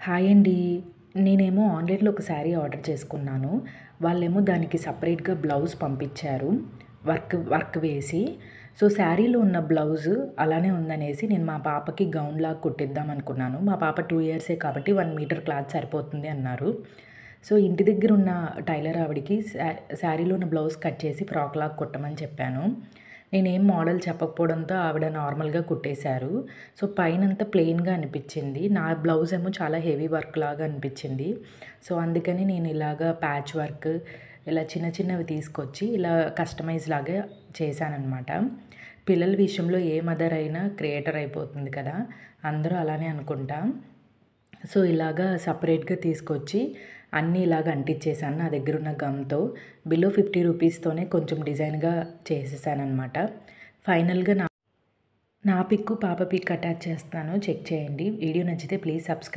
Hi అండి. నేనేమో ఆన్‌లైన్‌లో ఒక శారీ ఆర్డర్ చేసుకున్నాను. వాళ్ళేమో దానికి సెపరేట్‌గా బ్లౌజ్ పంపించారు. వర్క్ వేసి. సో, శారీలో ఉన్న బ్లౌజు అలానే ఉందనేసి నేను మా పాపకి గౌన్‌లాగా కుట్టిద్దాం అనుకున్నాను. మా పాప 2 ఇయర్సే కాబట్టి 1 మీటర్ క్లాత్ సరిపోతుంది అన్నారు. సో, ఇంటి దగ్గరున్న టైలర్ ఆవిడకి శారీలో ఉన్న బ్లౌజ్ కట్ చేసి ఫ్రాక్‌లాగా కుట్టమని చెప్పాను. నేనేం మోడల్ చెప్పకపోవడంతో ఆవిడ నార్మల్‌గా కుట్టేశారు. సో, పైనంతా ప్లెయిన్‌గా అనిపిచ్చింది. నా బ్లౌజ్ ఏమో చాలా హెవీ వర్క్ లాగా అనిపిచ్చింది. సో, అందుకని నేను ఇలాగా ప్యాచ్ వర్క్ ఇలా చిన్న చిన్నవి తీసుకొచ్చి ఇలా కస్టమైజ్ లాగా చేశాననమాట. పిల్లల విషయంలో ఏ మదర్ అయినా క్రియేటర్ అయిపోతుంది కదా! అందరూ అలానే అనుకుంటా. సో, ఇలాగా సెపరేట్‌గా తీసుకొచ్చి అన్నీ ఇలాగ అంటించేసాను నా దగ్గరున్న గమ్‌తో. బిలో 50 రూపీస్‌తోనే కొంచెం డిజైన్‌గా చేసేసాననమాట. ఫైనల్‌గా నా పిక్కు, పాప పిక్ అటాచ్ చేస్తాను. చెక్ చేయండి. వీడియో నచ్చితే ప్లీజ్ సబ్స్క్రైబ్